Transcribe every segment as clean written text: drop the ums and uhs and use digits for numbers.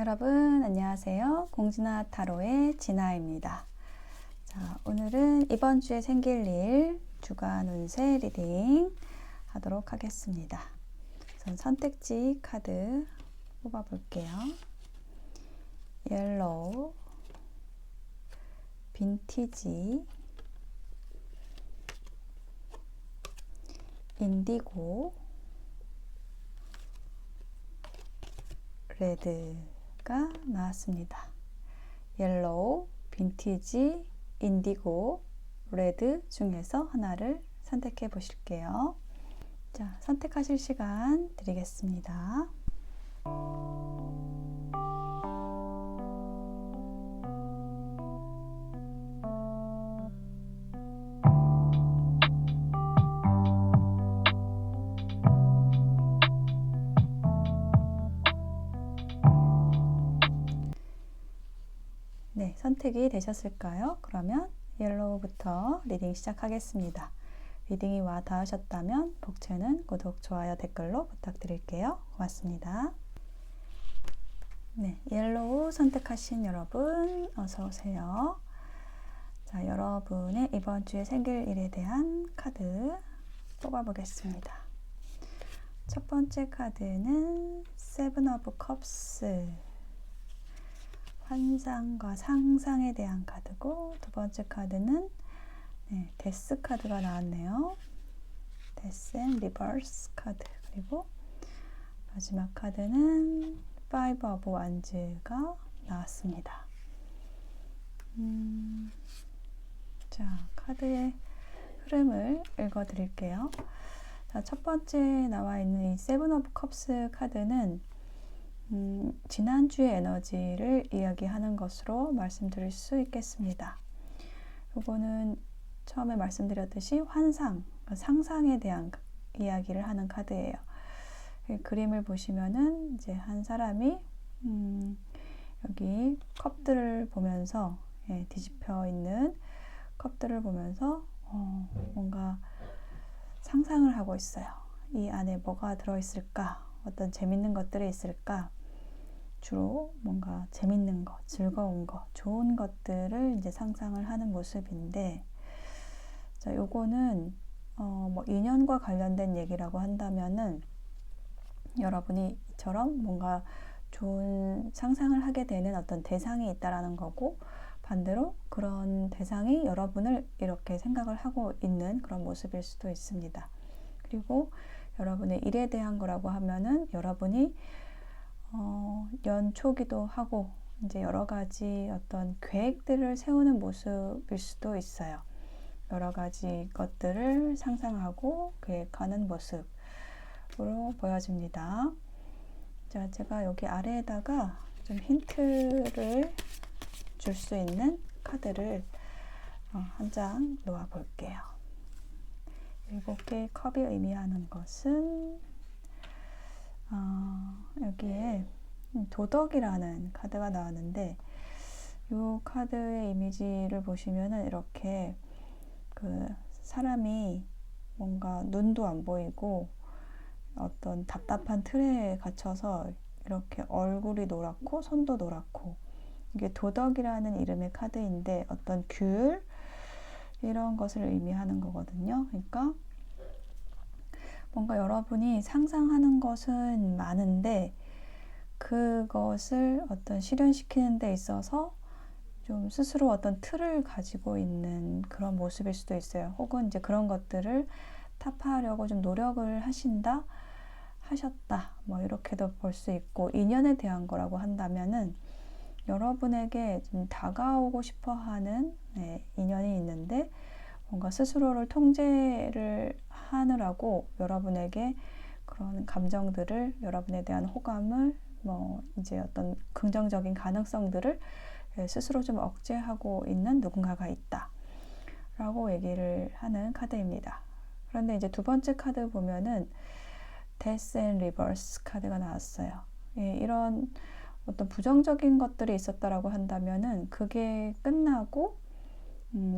여러분 안녕하세요. 공진아 타로의 진아입니다. 자, 오늘은 이번 주에 생길 일 주간 운세 리딩 하도록 하겠습니다. 우선 선택지 카드 뽑아 볼게요. 옐로우, 빈티지, 인디고, 레드가 나왔습니다. 옐로우, 빈티지, 인디고, 레드 중에서 하나를 선택해 보실게요. 자, 선택하실 시간 드리겠습니다. 네, 선택이 되셨을까요? 그러면 옐로우부터 리딩 시작하겠습니다. 리딩이 와 닿으셨다면 복채는 구독, 좋아요, 댓글로 부탁드릴게요. 고맙습니다. 네, 옐로우 선택하신 여러분 어서 오세요. 자, 여러분의 이번 주에 생길 일에 대한 카드 뽑아보겠습니다. 첫 번째 카드는 세븐 오브 컵스, 환상과 상상에 대한 카드고, 두 번째 카드는 데스 카드가 나왔네요. 데스 앤 리버스 카드. 그리고 마지막 카드는 파이브 오브 완즈가 나왔습니다. 자, 카드의 흐름을 읽어드릴게요. 자, 첫 번째 나와 있는 이 세븐 오브 컵스 카드는 지난주의 에너지를 이야기하는 것으로 말씀드릴 수 있겠습니다. 요거는 처음에 말씀드렸듯이 환상, 상상에 대한 이야기를 하는 카드예요. 그림을 보시면은 이제 한 사람이 여기 컵들을 보면서, 뒤집혀 있는 컵들을 보면서 뭔가 상상을 하고 있어요. 이 안에 뭐가 들어있을까? 어떤 재밌는 것들이 있을까? 주로 뭔가 재밌는 것, 즐거운 것, 좋은 것들을 이제 상상을 하는 모습인데, 자, 요거는 뭐 인연과 관련된 얘기라고 한다면은 여러분이 이처럼 뭔가 좋은 상상을 하게 되는 어떤 대상이 있다라는 거고, 반대로 그런 대상이 여러분을 이렇게 생각을 하고 있는 그런 모습일 수도 있습니다. 그리고 여러분의 일에 대한 거라고 하면은 여러분이 연초기도 하고 이제 여러 가지 어떤 계획들을 세우는 모습일 수도 있어요. 여러 가지 것들을 상상하고 계획하는 모습으로 보여집니다. 자, 제가 여기 아래에다가 좀 힌트를 줄 수 있는 카드를 한 장 놓아 볼게요. 7개의 컵이 의미하는 것은 여기에 도덕이라는 카드가 나왔는데, 이 카드의 이미지를 보시면은 이렇게 그 사람이 뭔가 눈도 안 보이고 어떤 답답한 틀에 갇혀서 이렇게 얼굴이 노랗고 손도 노랗고, 이게 도덕이라는 이름의 카드인데 어떤 규율 이런 것을 의미하는 거거든요. 그러니까 뭔가 여러분이 상상하는 것은 많은데 그것을 어떤 실현시키는 데 있어서 좀 스스로 어떤 틀을 가지고 있는 그런 모습일 수도 있어요. 혹은 이제 그런 것들을 타파하려고 좀 노력을 하셨다, 뭐 이렇게도 볼 수 있고, 인연에 대한 거라고 한다면은 여러분에게 좀 다가오고 싶어 하는 인연이 있는데, 뭔가 스스로를 통제를 하느라고 여러분에게 그런 감정들을, 여러분에 대한 호감을, 뭐 이제 어떤 긍정적인 가능성들을 스스로 좀 억제하고 있는 누군가가 있다 라고 얘기를 하는 카드입니다. 그런데 이제 두 번째 카드 보면은 데스 앤 리버스 카드가 나왔어요. 이런 어떤 부정적인 것들이 있었다라고 한다면은 그게 끝나고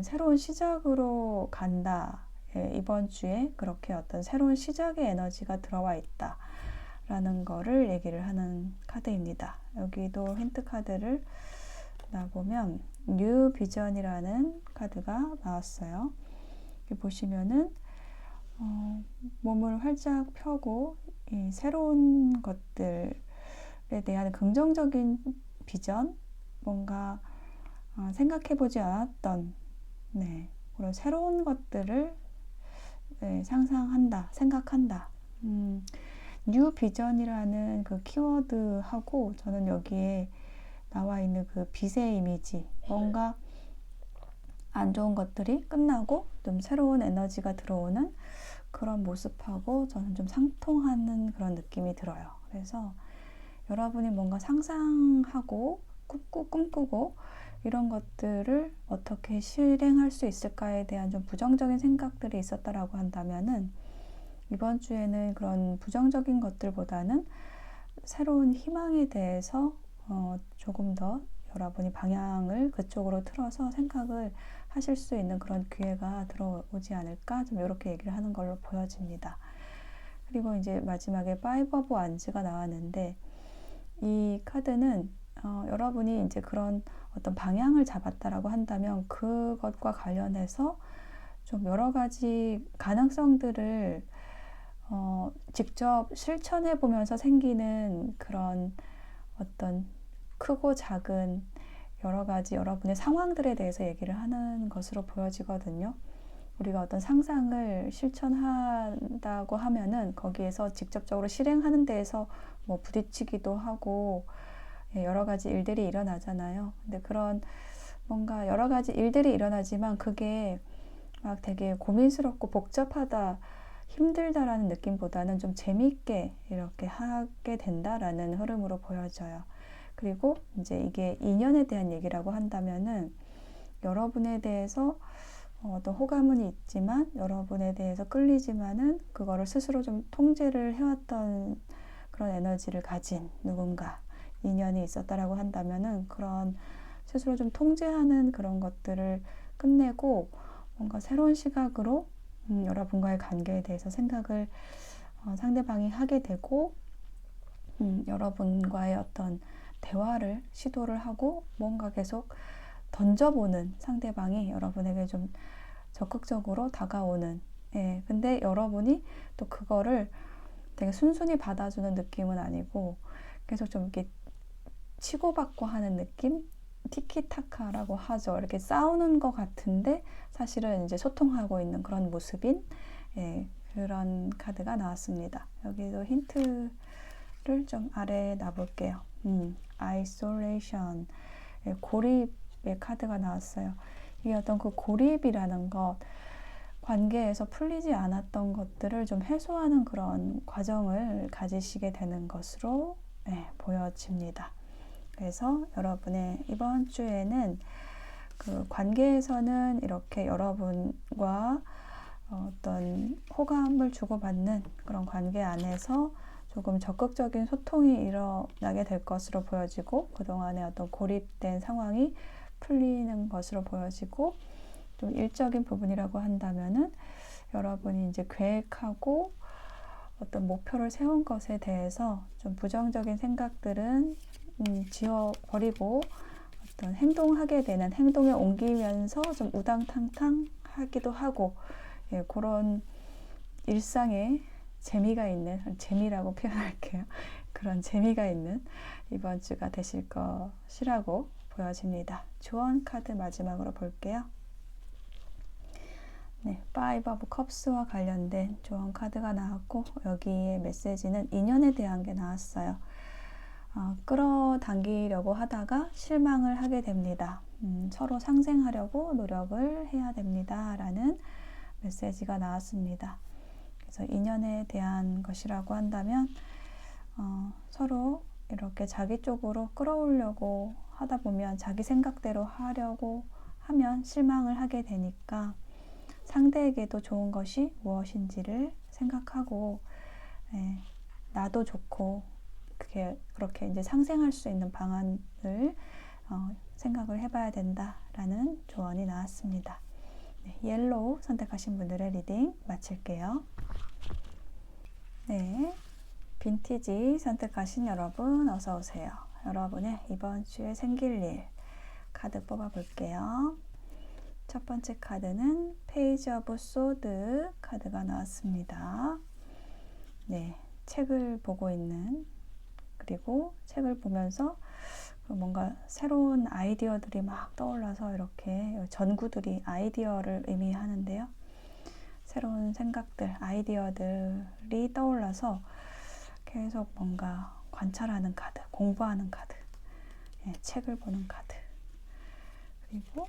새로운 시작으로 간다. 이번 주에 그렇게 어떤 새로운 시작의 에너지가 들어와 있다 라는 거를 얘기를 하는 카드입니다. 여기도 힌트 카드를 놔보면 뉴 비전이라는 카드가 나왔어요. 여기 보시면은 몸을 활짝 펴고 이 새로운 것들에 대한 긍정적인 비전, 뭔가 생각해보지 않았던 그런 새로운 것들을 상상한다, 생각한다. 뉴 비전이라는 그 키워드하고 저는 여기에 나와 있는 그 빛의 이미지, 뭔가 안 좋은 것들이 끝나고 좀 새로운 에너지가 들어오는 그런 모습하고 저는 좀 상통하는 그런 느낌이 들어요. 그래서 여러분이 뭔가 상상하고 꿈꾸고 이런 것들을 어떻게 실행할 수 있을까에 대한 좀 부정적인 생각들이 있었다라고 한다면은 이번 주에는 그런 부정적인 것들보다는 새로운 희망에 대해서 조금 더 여러분이 방향을 그쪽으로 틀어서 생각을 하실 수 있는 그런 기회가 들어오지 않을까, 좀 이렇게 얘기를 하는 걸로 보여집니다. 그리고 이제 마지막에 Five of Wands가 나왔는데 이 카드는 여러분이 이제 그런 어떤 방향을 잡았다라고 한다면 그것과 관련해서 좀 여러 가지 가능성들을 직접 실천해 보면서 생기는 그런 어떤 크고 작은 여러 가지 여러분의 상황들에 대해서 얘기를 하는 것으로 보여지거든요. 우리가 어떤 상상을 실천한다고 하면은 거기에서 직접적으로 실행하는 데에서 뭐 부딪히기도 하고 여러 가지 일들이 일어나잖아요. 근데 그런 뭔가 여러 가지 일들이 일어나지만 그게 막 되게 고민스럽고 복잡하다, 힘들다라는 느낌보다는 좀 재미있게 이렇게 하게 된다라는 흐름으로 보여져요. 그리고 이제 이게 인연에 대한 얘기라고 한다면은 여러분에 대해서 어떤 호감은 있지만 여러분에 대해서 끌리지만은 그거를 스스로 좀 통제를 해왔던 그런 에너지를 가진 누군가 인연이 있었다라고 한다면은 그런 스스로 좀 통제하는 그런 것들을 끝내고 뭔가 새로운 시각으로 여러분과의 관계에 대해서 생각을 상대방이 하게 되고 여러분과의 어떤 대화를 시도를 하고 뭔가 계속 던져보는 상대방이 여러분에게 좀 적극적으로 다가오는 근데 여러분이 또 그거를 되게 순순히 받아주는 느낌은 아니고 계속 좀 이렇게 치고받고 하는 느낌? 티키타카라고 하죠. 이렇게 싸우는 것 같은데 사실은 이제 소통하고 있는 그런 모습인 그런 카드가 나왔습니다. 여기도 힌트를 좀 아래에 놔볼게요. isolation, 고립의 카드가 나왔어요. 이게 어떤 그 고립이라는 것, 관계에서 풀리지 않았던 것들을 좀 해소하는 그런 과정을 가지시게 되는 것으로 보여집니다. 그래서 여러분의 이번 주에는 그 관계에서는 이렇게 여러분과 어떤 호감을 주고받는 그런 관계 안에서 조금 적극적인 소통이 일어나게 될 것으로 보여지고 그동안의 어떤 고립된 상황이 풀리는 것으로 보여지고 좀 일적인 부분이라고 한다면은 여러분이 이제 계획하고 어떤 목표를 세운 것에 대해서 좀 부정적인 생각들은 지워버리고 어떤 행동하게 되는 행동에 옮기면서 좀 우당탕탕 하기도 하고 그런 일상에 재미가 있는, 재미라고 표현할게요. 그런 재미가 있는 이번 주가 되실 것이라고 보여집니다. 조언 카드 마지막으로 볼게요. Five of Cups와 관련된 조언 카드가 나왔고 여기에 메시지는 인연에 대한 게 나왔어요. 끌어당기려고 하다가 실망을 하게 됩니다. 서로 상생하려고 노력을 해야 됩니다. 라는 메시지가 나왔습니다. 그래서 인연에 대한 것이라고 한다면 서로 이렇게 자기 쪽으로 끌어오려고 하다 보면 자기 생각대로 하려고 하면 실망을 하게 되니까 상대에게도 좋은 것이 무엇인지를 생각하고 나도 좋고 그렇게 이제 상생할 수 있는 방안을 생각을 해봐야 된다라는 조언이 나왔습니다. 옐로우 선택하신 분들의 리딩 마칠게요. 빈티지 선택하신 여러분 어서 오세요. 여러분의 이번 주에 생길 일 카드 뽑아 볼게요. 첫 번째 카드는 페이지 오브 소드 카드가 나왔습니다. 네, 책을 보고 있는, 그리고 책을 보면서 뭔가 새로운 아이디어들이 막 떠올라서, 이렇게 전구들이 아이디어를 의미하는데요. 새로운 생각들, 아이디어들이 떠올라서 계속 뭔가 관찰하는 카드, 공부하는 카드, 책을 보는 카드, 그리고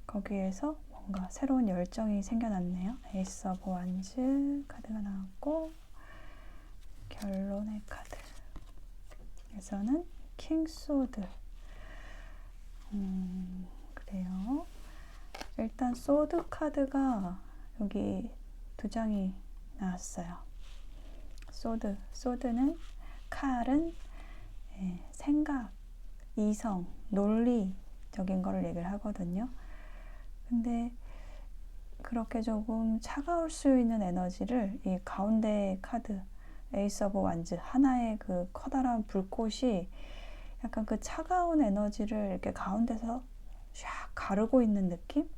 거기에서 뭔가 새로운 열정이 생겨났네요. 에이스 오브 완즈 카드가 나왔고, 결론의 카드 에서는 킹 소드. 그래요. 일단 소드 카드가 여기 두 장이 나왔어요. 소드는 칼은 생각, 이성, 논리적인 거를 얘기를 하거든요. 근데 그렇게 조금 차가울 수 있는 에너지를 이 가운데 카드 에이스 오브 완즈, 하나의 그 커다란 불꽃이 약간 그 차가운 에너지를 이렇게 가운데서 샥 가르고 있는 느낌?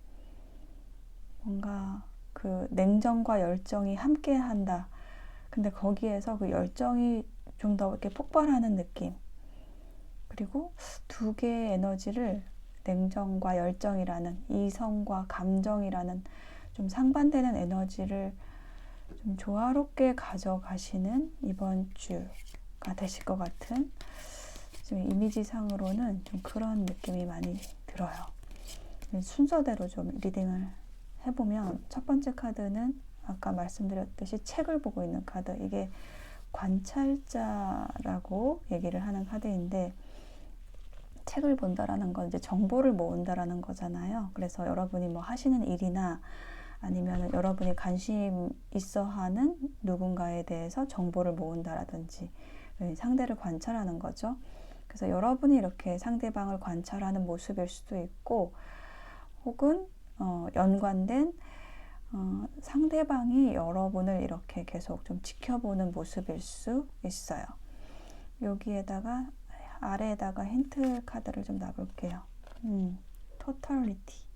뭔가 그 냉정과 열정이 함께 한다. 근데 거기에서 그 열정이 좀 더 이렇게 폭발하는 느낌. 그리고 두 개의 에너지를, 냉정과 열정이라는, 이성과 감정이라는 좀 상반되는 에너지를 좀 조화롭게 가져가시는 이번 주가 되실 것 같은, 지금 이미지상으로는 좀 그런 느낌이 많이 들어요. 순서대로 좀 리딩을 해보면, 첫 번째 카드는 아까 말씀드렸듯이 책을 보고 있는 카드. 이게 관찰자라고 얘기를 하는 카드인데, 책을 본다라는 건 이제 정보를 모은다라는 거잖아요. 그래서 여러분이 뭐 하시는 일이나 아니면 여러분이 관심 있어 하는 누군가에 대해서 정보를 모은다라든지 상대를 관찰하는 거죠. 그래서 여러분이 이렇게 상대방을 관찰하는 모습일 수도 있고, 혹은 연관된 상대방이 여러분을 이렇게 계속 좀 지켜보는 모습일 수 있어요. 여기에다가 아래에다가 힌트 카드를 좀 놔볼게요. 토탈리티.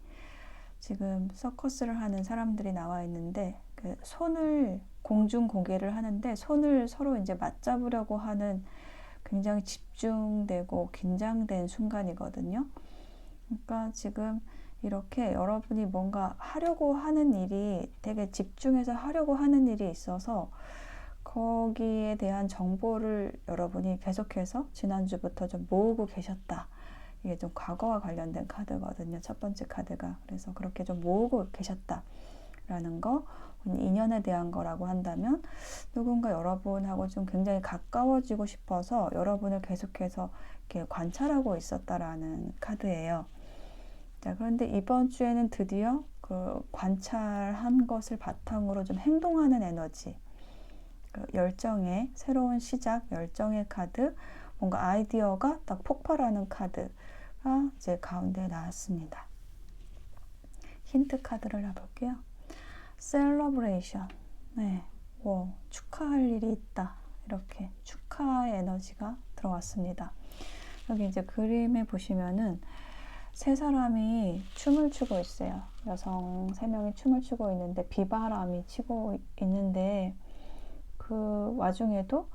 지금 서커스를 하는 사람들이 나와 있는데, 그 손을 공중 고개를 하는데 손을 서로 이제 맞잡으려고 하는 굉장히 집중되고 긴장된 순간이거든요. 그러니까 지금 이렇게 여러분이 뭔가 하려고 하는 일이, 되게 집중해서 하려고 하는 일이 있어서 거기에 대한 정보를 여러분이 계속해서 지난주부터 좀 모으고 계셨다. 이게 좀 과거와 관련된 카드거든요. 첫 번째 카드가. 그래서 그렇게 좀 모으고 계셨다라는 거, 인연에 대한 거라고 한다면 누군가 여러분하고 좀 굉장히 가까워지고 싶어서 여러분을 계속해서 이렇게 관찰하고 있었다라는 카드예요. 자, 그런데 이번 주에는 드디어 그 관찰한 것을 바탕으로 좀 행동하는 에너지, 그 열정의 새로운 시작, 열정의 카드, 뭔가 아이디어가 딱 폭발하는 카드가 이제 가운데 나왔습니다. 힌트 카드를 놔볼게요. 셀러브레이션. 네, 뭐 축하할 일이 있다. 이렇게 축하의 에너지가 들어왔습니다. 여기 이제 그림에 보시면은 세 사람이 춤을 추고 있어요. 여성 3명이 춤을 추고 있는데, 비바람이 치고 있는데 그 와중에도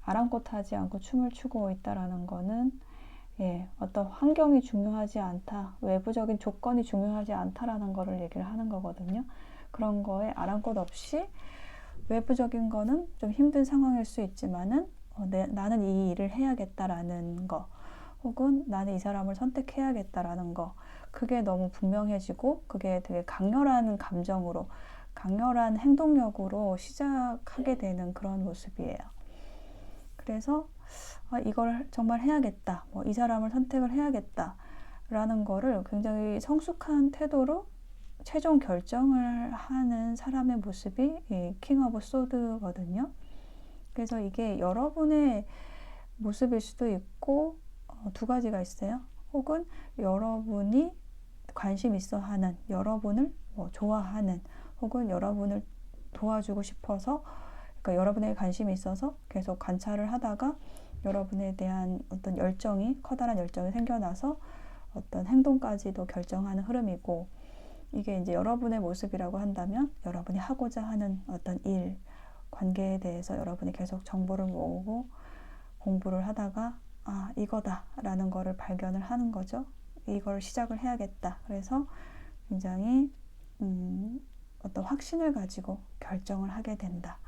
아랑곳하지 않고 춤을 추고 있다라는 거는 어떤 환경이 중요하지 않다, 외부적인 조건이 중요하지 않다라는 거를 얘기를 하는 거거든요. 그런 거에 아랑곳 없이 외부적인 거는 좀 힘든 상황일 수 있지만은 나는 이 일을 해야겠다라는 거, 혹은 나는 이 사람을 선택해야겠다라는 거, 그게 너무 분명해지고 그게 되게 강렬한 감정으로, 강렬한 행동력으로 시작하게 되는 그런 모습이에요. 그래서 이걸 정말 해야겠다, 뭐 이 사람을 선택을 해야겠다 라는 거를 굉장히 성숙한 태도로 최종 결정을 하는 사람의 모습이 이 킹 오브 소드거든요. 그래서 이게 여러분의 모습일 수도 있고, 두 가지가 있어요. 혹은 여러분이 관심 있어 하는, 여러분을 좋아하는, 혹은 여러분을 도와주고 싶어서 그러니까 여러분에게 관심이 있어서 계속 관찰을 하다가 여러분에 대한 어떤 열정이, 커다란 열정이 생겨나서 어떤 행동까지도 결정하는 흐름이고, 이게 이제 여러분의 모습이라고 한다면 여러분이 하고자 하는 어떤 일, 관계에 대해서 여러분이 계속 정보를 모으고 공부를 하다가 아, 이거다 라는 거를 발견을 하는 거죠. 이걸 시작을 해야겠다. 그래서 굉장히 어떤 확신을 가지고 결정을 하게 된다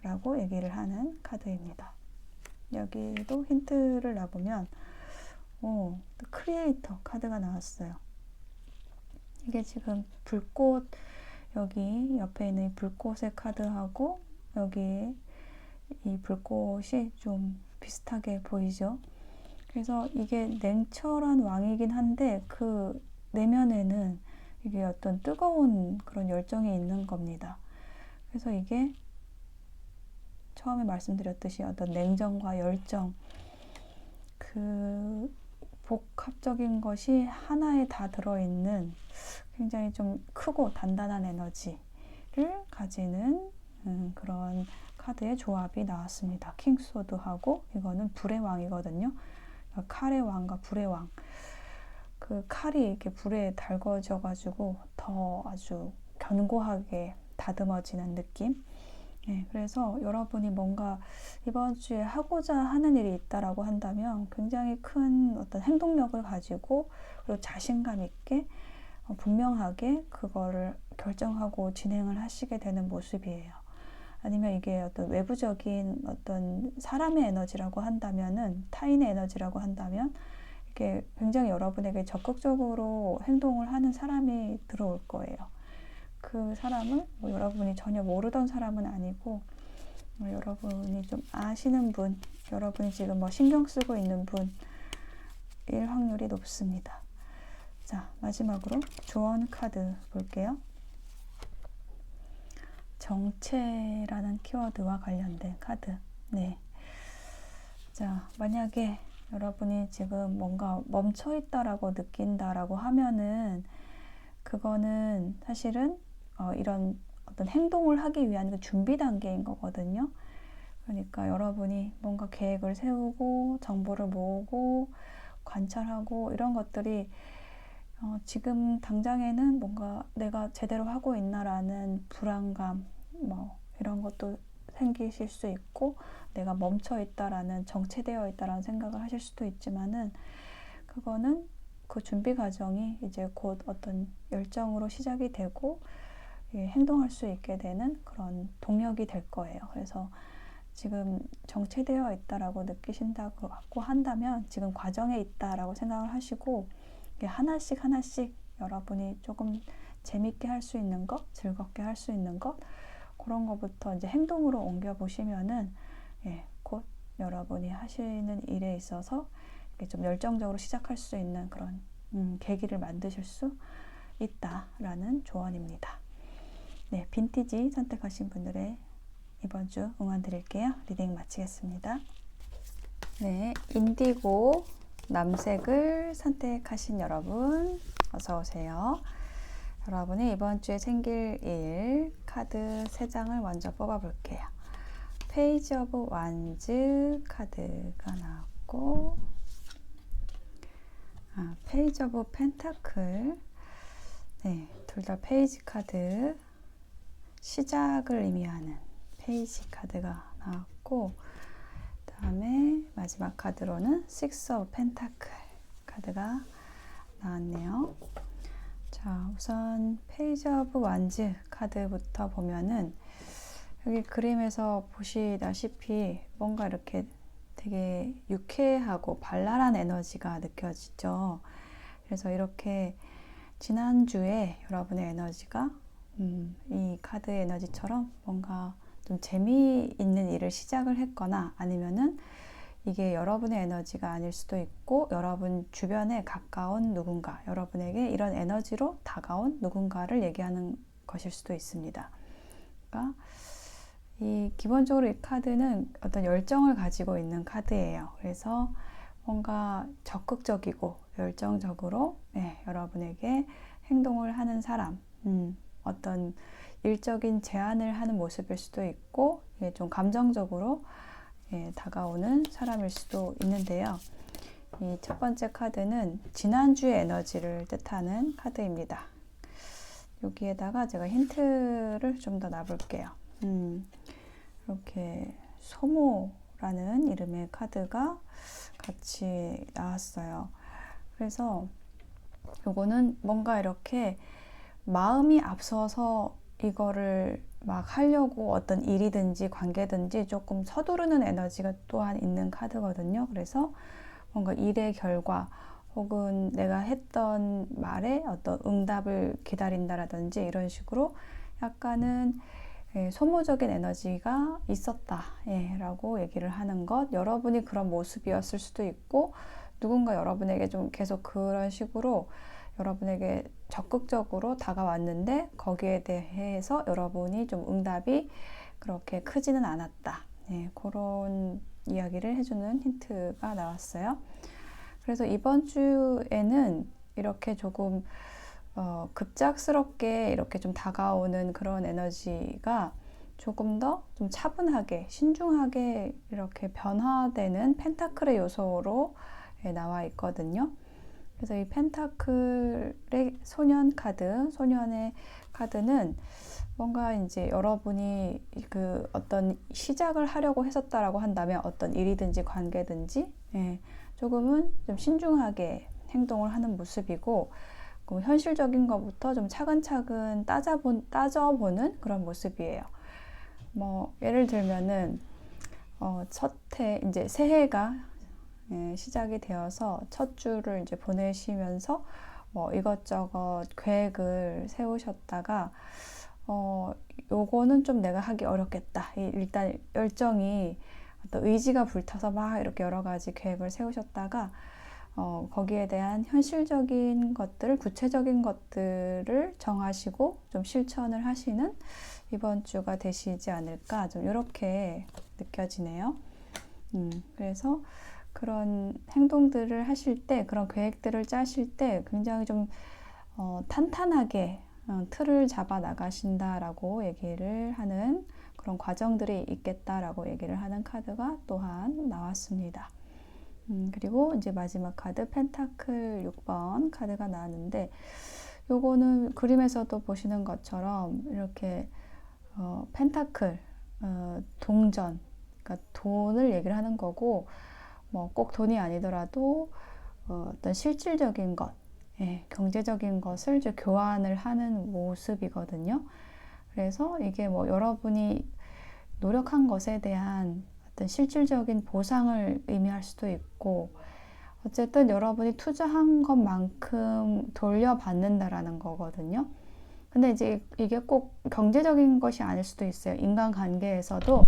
라고 얘기를 하는 카드입니다. 여기도 힌트를 놔보면 크리에이터 카드가 나왔어요. 이게 지금 불꽃, 여기 옆에 있는 이 불꽃의 카드하고 여기 이 불꽃이 좀 비슷하게 보이죠. 그래서 이게 냉철한 왕이긴 한데 그 내면에는 이게 어떤 뜨거운 그런 열정이 있는 겁니다. 그래서 이게 처음에 말씀드렸듯이 어떤 냉정과 열정, 그 복합적인 것이 하나에 다 들어있는 굉장히 좀 크고 단단한 에너지를 가지는 그런 카드의 조합이 나왔습니다. 킹소드하고 이거는 불의 왕이거든요. 칼의 왕과 불의 왕. 그 칼이 이렇게 불에 달궈져 가지고 더 아주 견고하게 다듬어지는 느낌. 네, 그래서 여러분이 뭔가 이번 주에 하고자 하는 일이 있다라고 한다면 굉장히 큰 어떤 행동력을 가지고 그리고 자신감 있게 분명하게 그거를 결정하고 진행을 하시게 되는 모습이에요. 아니면 이게 어떤 외부적인 어떤 사람의 에너지라고 한다면은, 타인의 에너지라고 한다면 이게 굉장히 여러분에게 적극적으로 행동을 하는 사람이 들어올 거예요. 그 사람을 여러분이 전혀 모르던 사람은 아니고 여러분이 좀 아시는 분, 여러분이 지금 신경 쓰고 있는 분일 확률이 높습니다. 자, 마지막으로 조언 카드 볼게요. 정체라는 키워드와 관련된 카드. 네. 자, 만약에 여러분이 지금 뭔가 멈춰 있다라고 느낀다라고 하면은 그거는 사실은 이런 어떤 행동을 하기 위한 그 준비 단계인 거거든요. 그러니까 여러분이 뭔가 계획을 세우고 정보를 모으고 관찰하고 이런 것들이 지금 당장에는 뭔가 내가 제대로 하고 있나라는 불안감, 이런 것도 생기실 수 있고, 내가 멈춰 있다라는, 정체되어 있다라는 생각을 하실 수도 있지만은, 그거는 그 준비 과정이 이제 곧 어떤 열정으로 시작이 되고, 행동할 수 있게 되는 그런 동력이 될 거예요. 그래서 지금 정체되어 있다라고 느끼신다고 한다면, 지금 과정에 있다라고 생각을 하시고, 하나씩 하나씩 여러분이 조금 재밌게 할 수 있는 것, 즐겁게 할 수 있는 것, 그런 것부터 이제 행동으로 옮겨 보시면은 곧 여러분이 하시는 일에 있어서 좀 열정적으로 시작할 수 있는 그런 계기를 만드실 수 있다라는 조언입니다. 네, 빈티지 선택하신 분들의 이번 주 응원 드릴게요. 리딩 마치겠습니다. 네, 인디고 남색을 선택하신 여러분 어서 오세요. 여러분이 이번 주에 생길 일 카드 3장을 먼저 뽑아 볼게요. 페이지 오브 완즈 카드가 나왔고, 페이지 오브 펜타클. 네, 둘 다 페이지 카드, 시작을 의미하는 페이지 카드가 나왔고, 다음에 마지막 카드로는 식스 오브 펜타클 카드가 나왔네요. 자, 우선 페이지 오브 완즈 카드부터 보면은 여기 그림에서 보시다시피 뭔가 이렇게 되게 유쾌하고 발랄한 에너지가 느껴지죠. 그래서 이렇게 지난주에 여러분의 에너지가 이 카드의 에너지처럼 뭔가 좀 재미있는 일을 시작을 했거나, 아니면은 이게 여러분의 에너지가 아닐 수도 있고 여러분 주변에 가까운 누군가, 여러분에게 이런 에너지로 다가온 누군가를 얘기하는 것일 수도 있습니다. 그러니까 기본적으로 이 카드는 어떤 열정을 가지고 있는 카드예요. 그래서 뭔가 적극적이고 열정적으로 여러분에게 행동을 하는 사람, 어떤 일적인 제안을 하는 모습일 수도 있고 좀 감정적으로 다가오는 사람일 수도 있는데요. 이 첫 번째 카드는 지난주의 에너지를 뜻하는 카드입니다. 여기에다가 제가 힌트를 좀 더 놔볼게요. 이렇게 소모라는 이름의 카드가 같이 나왔어요. 그래서 요거는 뭔가 이렇게 마음이 앞서서 이거를 막 하려고 어떤 일이든지 관계든지 조금 서두르는 에너지가 또한 있는 카드거든요. 그래서 뭔가 일의 결과 혹은 내가 했던 말에 어떤 응답을 기다린다라든지 이런 식으로 약간은 소모적인 에너지가 있었다 라고 얘기를 하는 것, 여러분이 그런 모습이었을 수도 있고 누군가 여러분에게 좀 계속 그런 식으로 여러분에게 적극적으로 다가왔는데 거기에 대해서 여러분이 좀 응답이 그렇게 크지는 않았다. 그런 이야기를 해주는 힌트가 나왔어요. 그래서 이번 주에는 이렇게 조금 급작스럽게 이렇게 좀 다가오는 그런 에너지가 조금 더 좀 차분하게 신중하게 이렇게 변화되는 펜타클의 요소로 나와 있거든요. 그래서 이 펜타클의 소년 카드, 소년의 카드는 뭔가 이제 여러분이 그 어떤 시작을 하려고 했었다라고 한다면 어떤 일이든지 관계든지 조금은 좀 신중하게 행동을 하는 모습이고 현실적인 것부터 좀 차근차근 따져보는 그런 모습이에요. 뭐 예를 들면은 이제 새해가 시작이 되어서 첫 주를 이제 보내시면서 뭐 이것저것 계획을 세우셨다가 요거는 좀 내가 하기 어렵겠다. 일단 열정이 어떤 의지가 불타서 막 이렇게 여러 가지 계획을 세우셨다가 거기에 대한 현실적인 것들, 구체적인 것들을 정하시고 좀 실천을 하시는 이번 주가 되시지 않을까 좀 이렇게 느껴지네요. 그래서 그런 행동들을 하실 때, 그런 계획들을 짜실 때 굉장히 좀 탄탄하게 틀을 잡아 나가신다라고 얘기를 하는 그런 과정들이 있겠다라고 얘기를 하는 카드가 또한 나왔습니다. 그리고 이제 마지막 카드 펜타클 6번 카드가 나왔는데 요거는 그림에서도 보시는 것처럼 이렇게 펜타클, 동전, 그러니까 돈을 얘기를 하는 거고 뭐 꼭 돈이 아니더라도 어떤 실질적인 것, 경제적인 것을 이제 교환을 하는 모습이거든요. 그래서 이게 뭐 여러분이 노력한 것에 대한 어떤 실질적인 보상을 의미할 수도 있고 어쨌든 여러분이 투자한 것만큼 돌려받는다라는 거거든요. 근데 이제 이게 꼭 경제적인 것이 아닐 수도 있어요. 인간관계에서도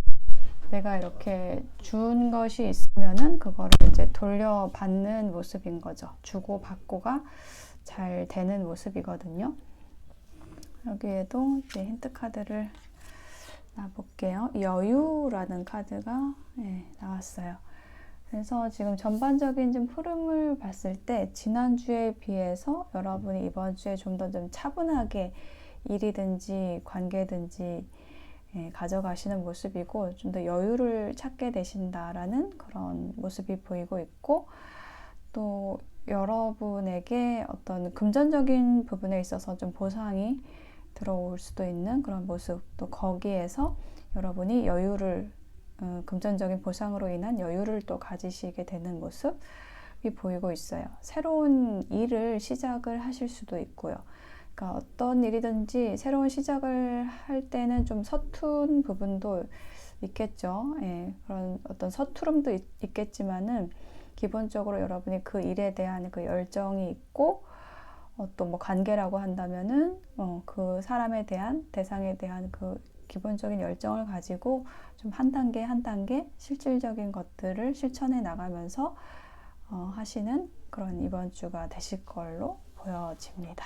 내가 이렇게 준 것이 있으면은 그거를 이제 돌려받는 모습인 거죠. 주고 받고가 잘 되는 모습이거든요. 여기에도 이제 힌트 카드를 놔볼게요. 여유라는 카드가 나왔어요. 그래서 지금 전반적인 좀 흐름을 봤을 때 지난주에 비해서 여러분이 이번 주에 좀 더 좀 차분하게 일이든지 관계든지 가져가시는 모습이고 좀 더 여유를 찾게 되신다라는 그런 모습이 보이고 있고 또 여러분에게 어떤 금전적인 부분에 있어서 좀 보상이 들어올 수도 있는 그런 모습, 또 거기에서 여러분이 여유를 금전적인 보상으로 인한 여유를 또 가지시게 되는 모습이 보이고 있어요. 새로운 일을 시작을 하실 수도 있고요. 그러니까 어떤 일이든지 새로운 시작을 할 때는 좀 서툰 부분도 있겠죠. 그런 어떤 서투름도 있겠지만은 기본적으로 여러분이 그 일에 대한 그 열정이 있고 또 뭐 관계라고 한다면은 그 사람에 대한 대상에 대한 그 기본적인 열정을 가지고 좀 한 단계 한 단계 실질적인 것들을 실천해 나가면서 하시는 그런 이번 주가 되실 걸로 보여집니다.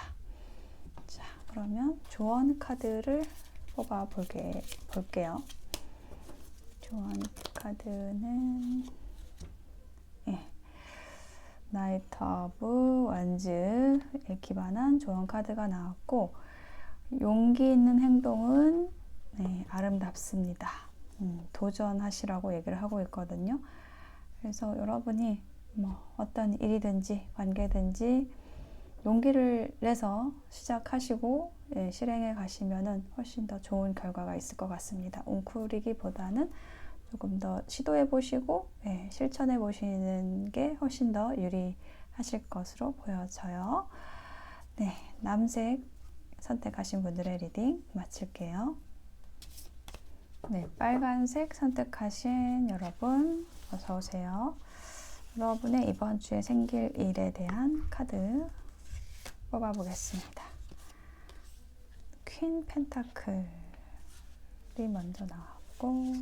자, 그러면 조언 카드를 뽑아 볼게요. 조언 카드는 나이트 오브 완즈에 기반한 조언 카드가 나왔고 용기 있는 행동은 네, 아름답습니다. 도전하시라고 얘기를 하고 있거든요. 그래서 여러분이 뭐 어떤 일이든지 관계든지 용기를 내서 시작하시고 예, 실행해 가시면은 훨씬 더 좋은 결과가 있을 것 같습니다. 웅크리기보다는 조금 더 시도해 보시고 예, 실천해 보시는 게 훨씬 더 유리하실 것으로 보여져요. 네, 남색 선택하신 분들의 리딩 마칠게요. 네, 빨간색 선택하신 여러분 어서 오세요. 여러분의 이번 주에 생길 일에 대한 카드 뽑아보겠습니다. 퀸 펜타클이 먼저 나왔고,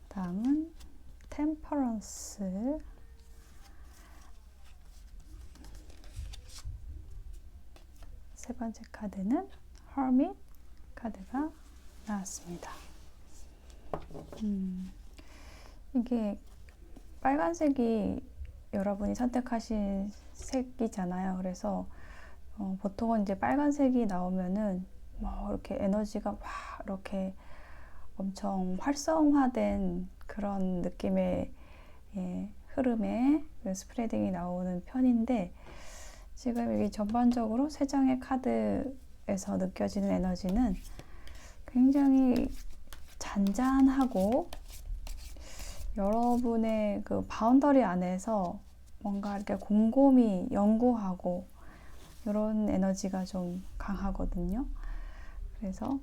다음은 템퍼런스, 세 번째 카드는 허밋 카드가 나왔습니다. 이게 빨간색이 여러분이 선택하신 색이잖아요. 그래서 보통은 이제 빨간색이 나오면은 뭐 이렇게 에너지가 막 이렇게 엄청 활성화된 그런 느낌의 예, 흐름의 스프레딩이 나오는 편인데, 지금 여기 전반적으로 세 장의 카드에서 느껴지는 에너지는 굉장히 잔잔하고 여러분의 그 바운더리 안에서 뭔가 이렇게 곰곰이 연구하고 이런 에너지가 좀 강하거든요. 그래서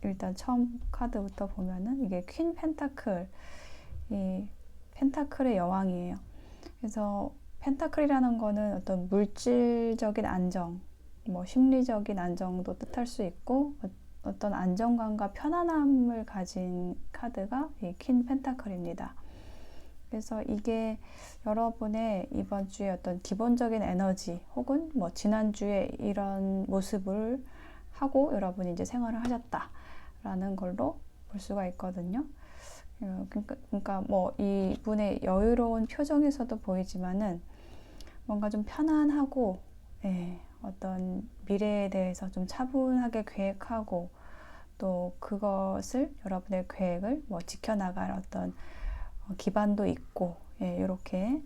일단 처음 카드부터 보면은 이게 퀸 펜타클, 이 펜타클의 여왕이에요. 그래서 펜타클이라는 거는 어떤 물질적인 안정, 뭐 심리적인 안정도 뜻할 수 있고, 어떤 안정감과 편안함을 가진 카드가 이 퀸 펜타클입니다. 그래서 이게 여러분의 이번 주에 어떤 기본적인 에너지 혹은 뭐 지난주에 이런 모습을 하고 여러분이 이제 생활을 하셨다라는 걸로 볼 수가 있거든요. 그러니까 뭐 이분의 여유로운 표정에서도 보이지만은 뭔가 좀 편안하고 예, 어떤 미래에 대해서 좀 차분하게 계획하고 또 그것을 여러분의 계획을 뭐 지켜나갈 어떤 기반도 있고 예, 이렇게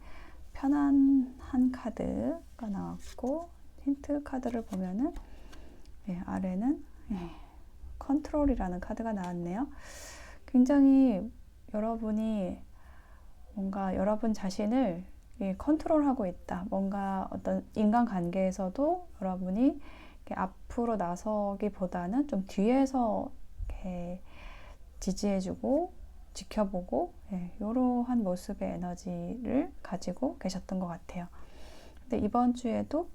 편안한 카드가 나왔고, 힌트 카드를 보면은 예, 아래는 예, 컨트롤이라는 카드가 나왔네요. 굉장히 여러분이 뭔가 여러분 자신을 예, 컨트롤하고 있다. 뭔가 어떤 인간관계에서도 여러분이 앞으로 나서기보다는 좀 뒤에서 이렇게 지지해주고 지켜보고 예, 이러한 모습의 에너지를 가지고 계셨던 것 같아요. 근데 이번 주에도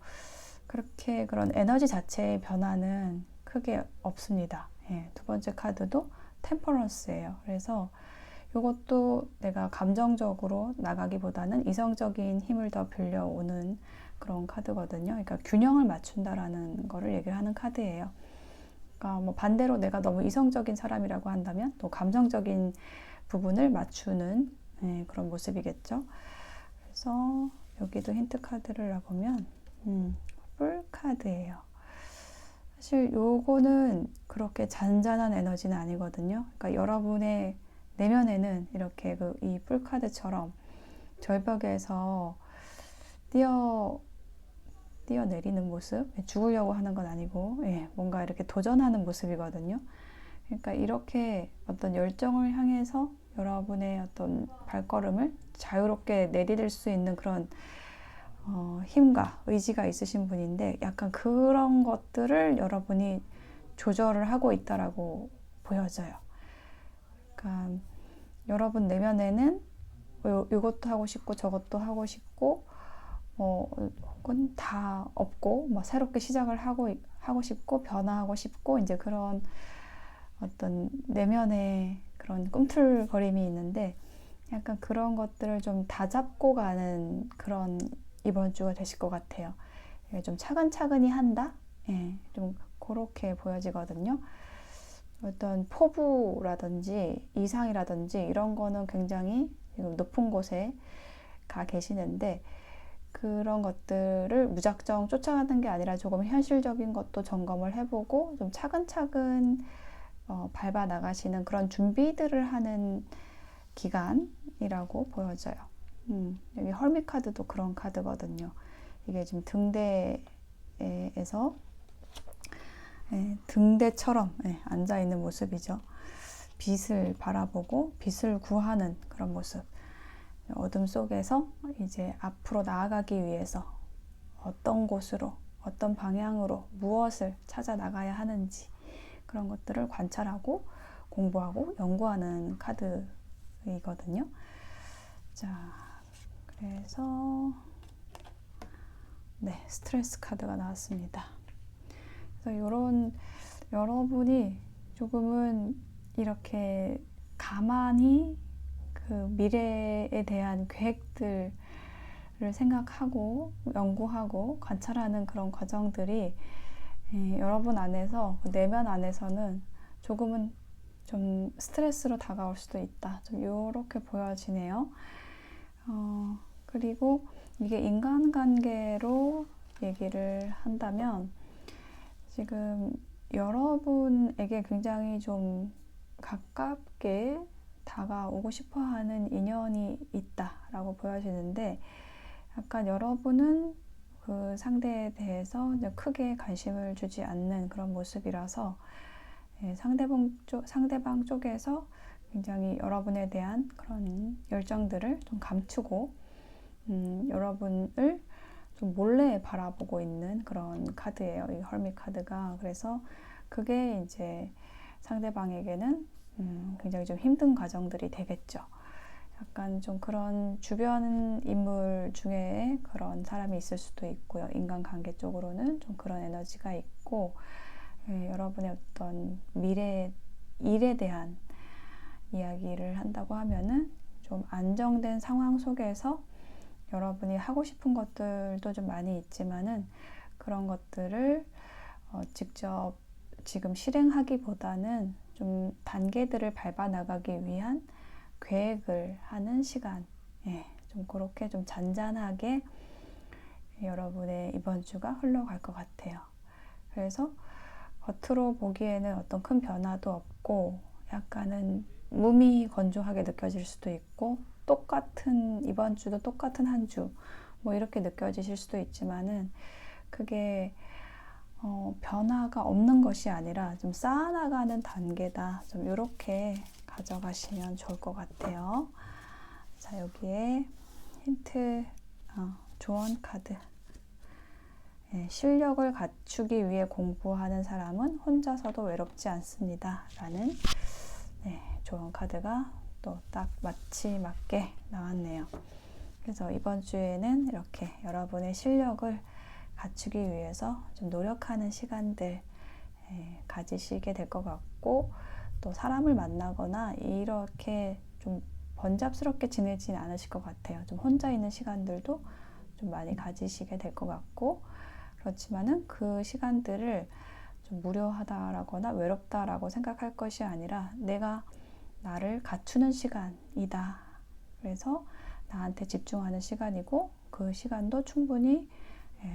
그렇게 그런 에너지 자체의 변화는 크게 없습니다. 예, 두 번째 카드도 템퍼런스예요. 그래서 이것도 내가 감정적으로 나가기보다는 이성적인 힘을 더 빌려오는 그런 카드거든요. 그러니까 균형을 맞춘다라는 거를 얘기를 하는 카드예요. 그러니까 뭐 반대로 내가 너무 이성적인 사람이라고 한다면 또 감정적인 부분을 맞추는 네, 그런 모습이겠죠. 그래서 여기도 힌트 카드를 놔보면 뿔 카드예요. 사실 요거는 그렇게 잔잔한 에너지는 아니거든요. 그러니까 여러분의 내면에는 이렇게 이 뿔 카드처럼 절벽에서 뛰어내리는 모습, 죽으려고 하는 건 아니고 예, 뭔가 이렇게 도전하는 모습이거든요. 그러니까 이렇게 어떤 열정을 향해서 여러분의 어떤 발걸음을 자유롭게 내디딜 수 있는 그런 힘과 의지가 있으신 분인데, 약간 그런 것들을 여러분이 조절을 하고 있다라고 보여져요. 그러니까 여러분 내면에는 이것도 하고 싶고 저것도 하고 싶고 혹은 다 없고 뭐 새롭게 시작을 하고 싶고 변화하고 싶고 이제 그런 어떤 내면의 그런 꿈틀거림이 있는데, 약간 그런 것들을 좀 다잡고 가는 그런 이번 주가 되실 것 같아요. 좀 차근차근히 한다? 예, 좀 그렇게 보여지거든요. 어떤 포부라든지 이상이라든지 이런 거는 굉장히 지금 높은 곳에 가 계시는데, 그런 것들을 무작정 쫓아가는 게 아니라 조금 현실적인 것도 점검을 해보고 좀 차근차근 밟아 나가시는 그런 준비들을 하는 기간이라고 보여져요. 여기 헐밋 카드도 그런 카드거든요. 이게 지금 등대에서 등대처럼 앉아 있는 모습이죠. 빛을 바라보고 빛을 구하는 그런 모습. 어둠 속에서 이제 앞으로 나아가기 위해서 어떤 곳으로, 어떤 방향으로 무엇을 찾아 나가야 하는지 그런 것들을 관찰하고 공부하고 연구하는 카드이거든요. 자, 그래서 스트레스 카드가 나왔습니다. 그래서 이런 여러분이 조금은 이렇게 가만히 그 미래에 대한 계획들을 생각하고 연구하고 관찰하는 그런 과정들이 여러분 안에서, 내면 안에서는 조금은 좀 스트레스로 다가올 수도 있다. 좀 이렇게 보여지네요. 그리고 이게 인간관계로 얘기를 한다면 지금 여러분에게 굉장히 좀 가깝게 다가오고 싶어 하는 인연이 있다라고 보여지는데, 약간 여러분은 그 상대에 대해서 크게 관심을 주지 않는 그런 모습이라서 상대방 쪽에서 굉장히 여러분에 대한 그런 열정들을 좀 감추고 여러분을 좀 몰래 바라보고 있는 그런 카드예요. 이 헐밋 카드가. 그래서 그게 이제 상대방에게는 굉장히 좀 힘든 과정들이 되겠죠. 약간 좀 그런 주변 인물 중에 그런 사람이 있을 수도 있고요. 인간관계 쪽으로는 좀 그런 에너지가 있고, 여러분의 어떤 미래 일에 대한 이야기를 한다고 하면은 좀 안정된 상황 속에서 여러분이 하고 싶은 것들도 좀 많이 있지만은 그런 것들을 직접 지금 실행하기보다는 좀 단계들을 밟아 나가기 위한 계획을 하는 시간, 좀 그렇게 좀 잔잔하게 여러분의 이번 주가 흘러갈 것 같아요. 그래서 겉으로 보기에는 어떤 큰 변화도 없고 약간은 무미건조하게 느껴질 수도 있고, 이번 주도 똑같은 한 주 뭐 이렇게 느껴지실 수도 있지만은 그게 변화가 없는 것이 아니라 좀 쌓아나가는 단계다. 좀 이렇게 가져가시면 좋을 것 같아요. 자, 여기에 힌트, 조언 카드. 실력을 갖추기 위해 공부하는 사람은 혼자서도 외롭지 않습니다. 라는 조언 카드가 또 딱 맞게 나왔네요. 그래서 이번 주에는 이렇게 여러분의 실력을 갖추기 위해서 좀 노력하는 시간들 가지시게 될 것 같고, 또 사람을 만나거나 이렇게 좀 번잡스럽게 지내진 않으실 것 같아요. 좀 혼자 있는 시간들도 좀 많이 가지시게 될 것 같고, 그렇지만은 그 시간들을 좀 무료하다라거나 외롭다라고 생각할 것이 아니라 내가 나를 갖추는 시간이다. 그래서 나한테 집중하는 시간이고 그 시간도 충분히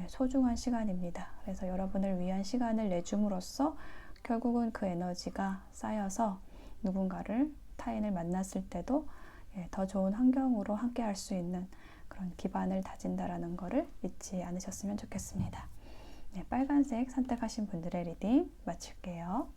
소중한 시간입니다. 그래서 여러분을 위한 시간을 내줌으로써 결국은 그 에너지가 쌓여서 누군가를 타인을 만났을 때도 더 좋은 환경으로 함께 할 수 있는 그런 기반을 다진다라는 것을 잊지 않으셨으면 좋겠습니다. 빨간색 선택하신 분들의 리딩 마칠게요.